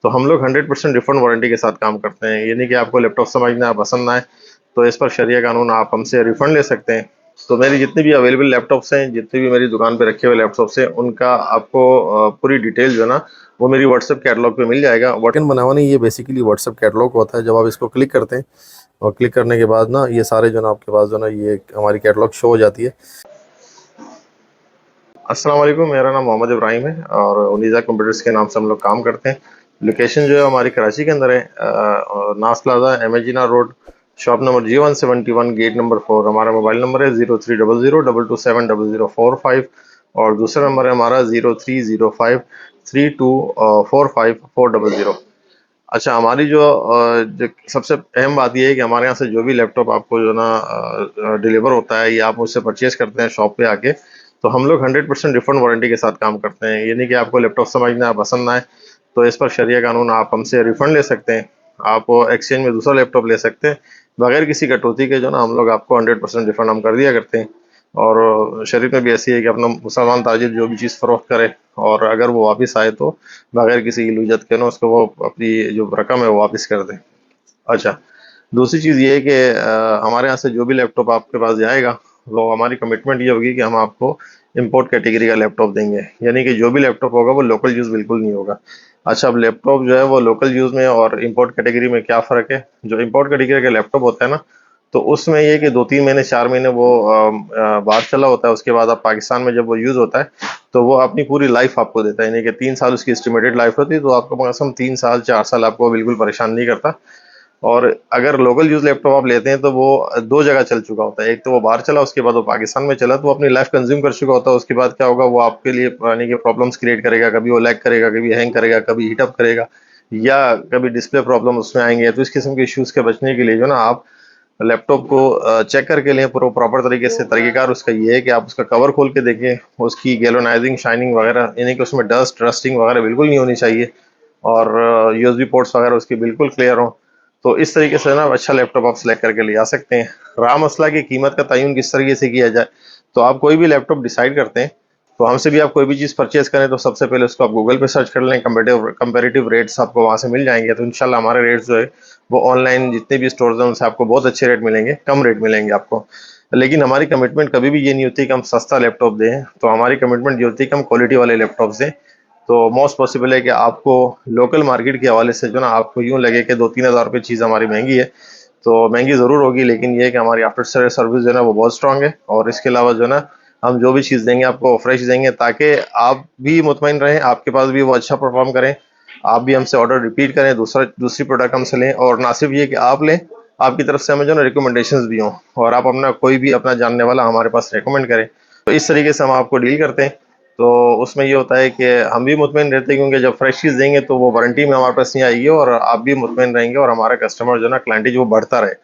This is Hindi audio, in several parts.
तो हम लोग 100% रिफंड वारंटी के साथ काम करते हैं। ये नहीं कि आपको लैपटॉप समझ में आया, पसंद ना आए तो इस पर शरिया कानून आप हमसे रिफंड ले सकते हैं। तो मेरी जितनी भी अवेलेबल लैपटॉप्स हैं, जितने भी मेरी दुकान पे रखे हुए लैपटॉप्स हैं, उनका आपको पूरी डिटेल जो है ना वो मेरी व्हाट्सएप कैटलॉग पे मिल जाएगा। वर्कन बनावा नहीं, ये बेसिकली व्हाट्सएप कैटलॉग होता है। जब आप इसको क्लिक करते हैं और क्लिक करने के बाद ना ये सारे जो ना आपके पास जो ना ये हमारी कैटलॉग शो हो जाती है। अस्सलाम वालेकुम, मेरा नाम मोहम्मद इब्राहिम है और उनीज़ा कंप्यूटर्स के नाम से हम लोग काम करते हैं। लोकेशन जो है हमारी कराची के अंदर है, और नास प्लाजा, एमेजिना road, shop number G171, gate number 4। हमारा मोबाइल नंबर है 0300227045 और दूसरा नंबर है हमारा 0305324540। अच्छा, हमारी जो सबसे अहम बात यह है कि हमारे यहाँ से जो भी लैपटॉप आपको जो ना डिलीवर होता है या आप मुझसे परचेज करते हैं शॉप पे आके, तो हम लोग 100% रिफंड वारंटी के साथ काम करते हैं। ये नहीं कि आपको लैपटॉप समझ में आए, पसंद ना आए तो इस पर शरिया कानून आप हमसे रिफंड ले सकते हैं। आप एक्सचेंज में दूसरा लैपटॉप ले सकते हैं बगैर किसी कटौती के। जो ना हम लोग आपको 100% रिफंड हम कर दिया करते हैं। और शरीफ में भी ऐसी है कि अपना मुसलमान ताजिर जो भी चीज़ फरोख्त करे और अगर वो वापस आए तो बगैर किसी इलूजत के ना उसको वो अपनी जो रकम है वो वापस कर दे। अच्छा, दूसरी चीज़ ये है कि हमारे यहाँ से जो भी लैपटॉप आपके पास जाएगा, तो हमारी कमिटमेंट ये होगी कि हम आपको इंपोर्ट कैटेगरी का लैपटॉप देंगे। यानी कि जो भी लैपटॉप होगा वो लोकल यूज़ बिल्कुल नहीं होगा। अच्छा, अब लैपटॉप जो है वो लोकल यूज़ में और इंपोर्ट कैटेगरी में क्या फ़र्क है? जो इंपोर्ट कैटेगरी का लैपटॉप होता है ना, तो उसमें ये है कि 2-3 महीने, 4 महीने वो बाहर चला होता है। उसके बाद अब पाकिस्तान में जब वो यूज़ होता है, तो वो अपनी पूरी लाइफ़ आपको देता है। यानी कि 3 साल उसकी एस्टिमेटेड लाइफ़ होती है, तो आपको कम से कम 3 साल, 4 साल आपको बिल्कुल परेशान नहीं करता। और अगर लोकल यूज़ लैपटॉप आप लेते हैं तो वो 2 जगह चल चुका होता है। एक तो वो बाहर चला, उसके बाद वो पाकिस्तान में चला, तो वो अपनी लाइफ़ कंज़्यूम कर चुका होता है। उसके बाद क्या होगा, वो आपके लिए यानी कि प्रॉब्लम्स क्रिएट करेगा। कभी वो लैग करेगा, कभी हैंग करेगा, कभी हीट अप करेगा या कभी डिस्प्ले प्रॉब्लम उसमें आएँगे। तो इस किस्म के इश्यूज़ के बचने के लिए जो ना आप लैपटॉप को चेक करके लें प्रॉपर तरीके से। तरीक़ेकार उसका ये है कि आप उसका कवर खोल के देखें, उसकी गैल्वेनाइज़िंग, शाइनिंग वगैरह, यानी कि उसमें डस्ट, रस्टिंग वगैरह बिल्कुल नहीं होनी चाहिए और यूएसबी पोर्ट्स वगैरह उसके बिल्कुल क्लियर हों। तो इस तरीके से ना अच्छा लैपटॉप आप सेलेक्ट करके ले आ सकते हैं। रहा मसला कि कीमत का तयन किस तरीके से किया जाए, तो आप कोई भी लैपटॉप डिसाइड करते हैं, तो हमसे भी आप कोई भी चीज़ परचेज़ करें तो सबसे पहले उसको आप गूगल पे सर्च कर लें। कंपैरेटिव रेट्स आपको वहाँ से मिल जाएँगे। तो इंशाल्लाह हमारे रेट्स जो है वो ऑनलाइन जितने भी स्टोर्स हैं उनसे आपको बहुत अच्छे रेट मिलेंगे, कम रेट मिलेंगे आपको। लेकिन हमारी कमिटमेंट कभी भी ये नहीं होती कि हम सस्ता लैपटॉप दें, तो हमारी कमिटमेंट ये होती है कि हम क्वालिटी वाले लैपटॉप्स दें। तो मोस्ट पॉसिबल है कि आपको लोकल मार्केट के हवाले से जो ना आपको यूँ लगे कि 2-3 हज़ार रुपए चीज़ हमारी महँगी है, तो महँगी ज़रूर होगी, लेकिन ये है कि हमारी आफ्टर सेल सर्विस जो है ना वो बहुत स्ट्रॉन्ग है। और इसके अलावा जो है ना हम जो भी चीज़ देंगे आपको फ्रेश देंगे, ताकि आप भी मुतमईन रहें, आपके पास भी वो अच्छा परफ़ॉर्म करें, आप भी हमसे ऑर्डर रिपीट करें, दूसरी प्रोडक्ट हमसे लें। और ना सिर्फ ये कि आप लें, आपकी तरफ से हमें जो है ना रिकमेंडेशंस भी हों और आप अपना कोई भी अपना जानने वाला हमारे पास रिकमेंड करें। तो इस तरीके से हम आपको डील करते हैं। तो उसमें ये होता है कि हम भी मुतमईन रहते हैं, क्योंकि जब फ्रेश चीज़ देंगे तो वो वारंटी में हमारे पास नहीं आएगी और आप भी मुतमईन रहेंगे और हमारा कस्टमर जो है ना, क्लाइंटेज वो बढ़ता रहे।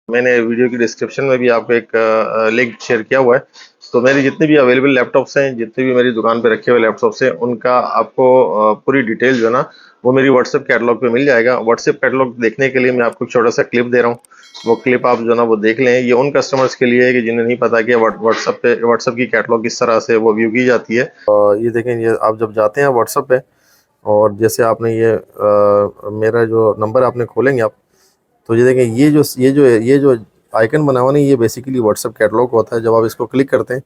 मैंने वीडियो की डिस्क्रिप्शन में भी आपको एक लिंक शेयर किया हुआ है। तो मेरी जितनी भी अवेलेबल लैपटॉप्स हैं, जितने भी मेरी दुकान पे रखे हुए लैपटॉप्स हैं, उनका आपको पूरी डिटेल जो है ना वो मेरी व्हाट्सएप कैटलॉग पे मिल जाएगा। व्हाट्सएप कैटलॉग देखने के लिए मैं आपको एक छोटा-सा क्लिप दे रहा हूँ। वो क्लिप आप जो है ना वो देख लें। ये उन कस्टमर्स के लिए है कि जिन्हें नहीं पता कि व्हाट्सएप की कैटलॉग किस तरह से वो व्यू की जाती है। ये देखें, ये आप जब जाते हैं व्हाट्सएप पे और जैसे आपने ये मेरा जो नंबर आपने खोलेंगे आप, तो ये देखें, ये जो आइकन बना हुआ नहीं, ये बेसिकली व्हाट्सएप कैटलॉग होता है। जब आप इसको क्लिक करते हैं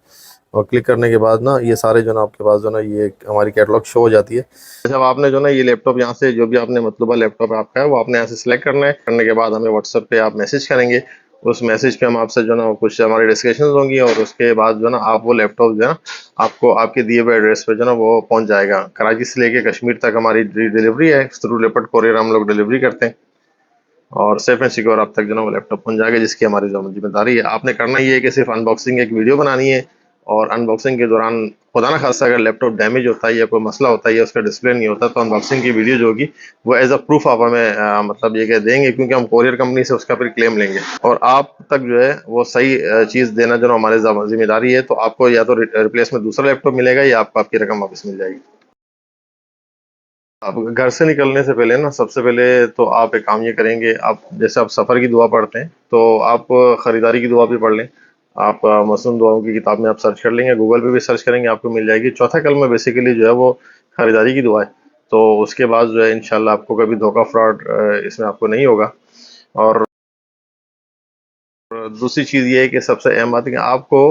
और क्लिक करने के बाद ना ये सारे जो ना आपके पास जो ना ये हमारी कैटलॉग शो हो जाती है। जब आपने जो ना ये लैपटॉप यहाँ से, जो भी आपने मतलूबा लैपटॉप आपका है वो आपने यहाँ से सिलेक्ट करना है। करने के बाद हमें व्हाट्सएप पे आप मैसेज करेंगे। उस मैसेज पे हम आपसे जो ना कुछ हमारी डिस्कशंस होंगी और उसके बाद जो ना आप वो लैपटॉप जो है ना आपको आपके दिए हुए एड्रेस पे जो ना वो पहुँच जाएगा। कराची से लेके कश्मीर तक हमारी डिलीवरी है। थ्रू लेपर्ड कोरियर हम लोग डिलीवरी करते हैं और सेफ एंड सिक्योर आप तक जो ना वो लैपटॉप पहुंच जाएगा, जिसकी हमारी जिम्मेदारी है। आपने करना ये है कि सिर्फ अनबॉक्सिंग एक वीडियो बनानी है और अनबॉक्सिंग के दौरान खुदा ना खास्ता अगर लैपटॉप डैमेज होता है या कोई मसला होता है या उसका डिस्प्ले नहीं होता, तो अनबॉक्सिंग की वीडियो जो होगी वो एज अ प्रूफ आप हमें मतलब ये कह देंगे, क्योंकि हम कोरियर कंपनी से उसका फिर क्लेम लेंगे और आप तक जो है वो सही चीज़ देना जो ना हमारी जिम्मेदारी है। तो आपको या तो रिप्लेस में दूसरा लैपटॉप मिलेगा या आपको आपकी रकम वापस मिल जाएगी। आप घर से निकलने से पहले ना सबसे पहले तो आप एक काम ये करेंगे, आप जैसे आप सफ़र की दुआ पढ़ते हैं तो आप ख़रीदारी की दुआ भी पढ़ लें। आप मसनून दुआओं की किताब में आप सर्च कर लेंगे, गूगल पे भी सर्च करेंगे, आपको मिल जाएगी। चौथा कलमा बेसिकली जो है वो ख़रीदारी की दुआ है। तो उसके बाद जो है इंशाल्लाह आपको कभी धोखा फ्रॉड इसमें आपको नहीं होगा। और दूसरी चीज़ ये है कि सबसे अहम बात है कि आपको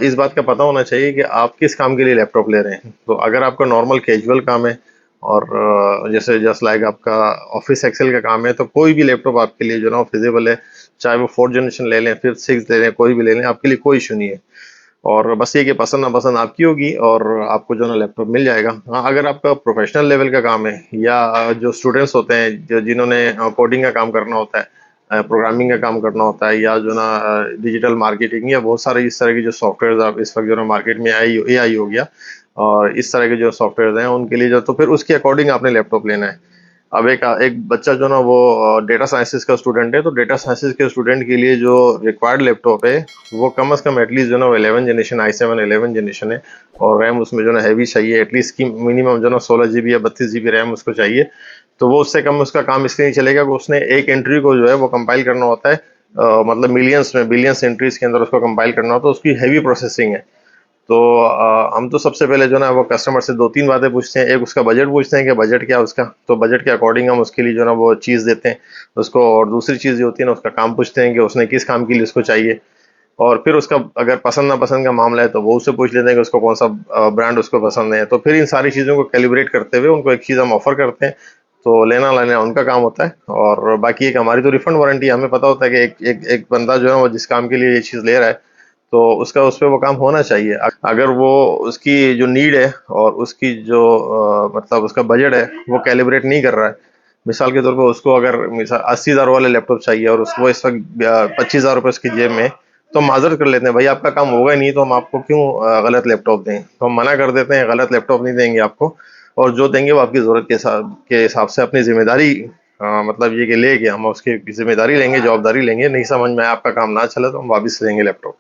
इस बात का पता होना चाहिए कि आप किस काम के लिए लैपटॉप ले रहे हैं। तो अगर आपका नॉर्मल कैजुअल काम है और जैसे जस्ट लाइक आपका ऑफिस एक्सेल का काम है, तो कोई भी लैपटॉप आपके लिए जो ना फिजिबल है। चाहे वो 4th जनरेशन ले लें, 5th 6th ले लें, कोई भी ले लें, आपके लिए कोई इशू नहीं है। और बस ये कि पसंद नापसंद आपकी होगी और आपको जो ना लैपटॉप मिल जाएगा। हाँ, अगर आपका प्रोफेशनल लेवल का काम है या जो स्टूडेंट्स होते हैं जिन्होंने कोडिंग का काम करना होता है, प्रोग्रामिंग का काम करना होता है, या जो ना डिजिटल मार्केटिंग या बहुत सारे इस तरह की जो सॉफ्टवेयर आप इस वक्त जो ना मार्केट में AI हो गया और इस तरह के जो सॉफ्टवेयर हैं उनके लिए जो, तो फिर उसके अकॉर्डिंग आपने लैपटॉप लेना है। अब एक बच्चा जो ना वो डेटा साइंसेस का स्टूडेंट है, तो डेटा साइंसेस के स्टूडेंट के लिए जो रिक्वायर्ड लैपटॉप है वो कम से कम एटलीस्ट जो ना 11 जनरेशन i7 11 जनरेशन है। और रैम उसमें जो ना हैवी चाहिए, एटलीस्ट की मिनिमम जो ना 16 GB या 32 GB रैम उसको चाहिए। तो वो उससे कम उसका काम इसलिए नहीं चलेगा कि उसने एक एंट्री को जो है वो कंपाइल करना होता है, मतलब मिलियंस में बिलियंस एंट्रीज के अंदर उसको कंपाइल करना होता है, तो उसकी हैवी प्रोसेसिंग है। तो हम तो सबसे पहले जो ना वो कस्टमर से 2-3 बातें पूछते हैं। एक उसका बजट पूछते हैं कि बजट क्या है उसका, तो बजट के अकॉर्डिंग हम उसके लिए जो ना वो चीज़ देते हैं उसको। और दूसरी चीज़ जो होती है ना, उसका काम पूछते हैं कि उसने किस काम के लिए उसको चाहिए। और फिर उसका अगर पसंद नापसंद का मामला है तो वो उससे पूछ लेते हैं कि उसको कौन सा ब्रांड उसको पसंद है। तो फिर इन सारी चीज़ों को कैलिब्रेट करते हुए उनको एक चीज़ हम ऑफर करते हैं। तो लेना लेना उनका काम होता है और बाकी एक हमारी तो रिफंड वारंटी। हमें पता होता है कि एक बंदा जो है वो जिस काम के लिए ये चीज़ ले रहा है तो उसका उस पे वो काम होना चाहिए। अगर वो उसकी जो नीड है और उसकी जो मतलब उसका बजट है वो कैलिब्रेट नहीं कर रहा है, मिसाल के तौर पे उसको अगर मिसाल 80,000 वाले लैपटॉप चाहिए और उसको इस वक्त 25,000 रुपये उसकी जेब में, तो हम माजरत कर लेते हैं, भाई आपका काम होगा ही नहीं तो हम आपको क्यों गलत लैपटॉप दें। तो हम मना कर देते हैं, गलत लैपटॉप नहीं देंगे आपको, और जो देंगे वो आपकी ज़रूरत के हिसाब से अपनी जिम्मेदारी, मतलब ये कि लेके हम उसकी जिम्मेदारी लेंगे, जवाबदारी लेंगे। नहीं समझ में आया, आपका काम ना चला तो हम वापस देंगे लैपटॉप।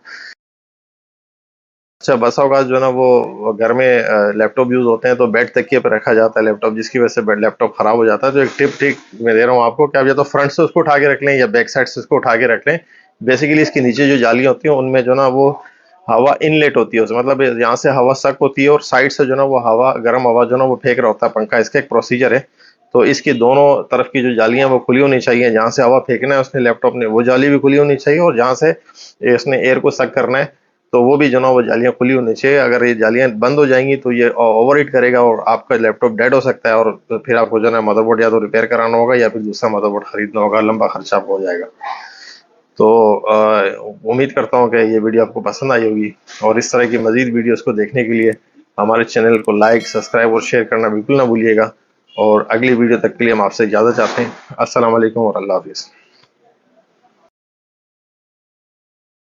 अच्छा, बसा औकात जो है ना वो घर में लैपटॉप यूज़ होते हैं तो बेड तकिए पे रखा जाता है लैपटॉप, जिसकी वजह से बेड लैपटॉप खराब हो जाता है। तो एक टिप ठीक मैं दे रहा हूँ आपको कि आप या तो फ्रंट से उसको उठा के रख लें या बैक साइड से उसको उठा के रख लें। बेसिकली इसके नीचे जो जालियाँ होती हैं उनमें जो ना वो हवा इनलेट होती है, मतलब यहाँ से हवा सक होती है और साइड से जो ना वो हवा, गर्म हवा जो ना वो फेंक रहा होता है पंखा। इसका एक प्रोसीजर है। तो इसकी दोनों तरफ की जो जालियाँ वो खुली होनी चाहिए। जहाँ से हवा फेंकना है उसने लैपटॉप ने, वो जाली भी खुली होनी चाहिए, और जहाँ से इसने एयर को सक करना है तो वो भी जो ना वो जालियाँ खुली होनी चाहिए। अगर ये जालियाँ बंद हो जाएंगी तो ये ओवरहीट करेगा और आपका लैपटॉप डेड हो सकता है, और फिर आपको जो है मदरबोर्ड या तो रिपेयर कराना होगा या फिर दूसरा मदरबोर्ड खरीदना होगा, लंबा खर्चा आपको हो जाएगा। तो उम्मीद करता हूँ कि ये वीडियो आपको पसंद आई होगी, और इस तरह की मजीद वीडियोस को देखने के लिए हमारे चैनल को लाइक, सब्सक्राइब और शेयर करना बिल्कुल ना भूलिएगा। और अगली वीडियो तक के लिए हम आपसे इजाज़त चाहते हैं। अस्सलाम वालेकुम और अल्लाह हाफिज़।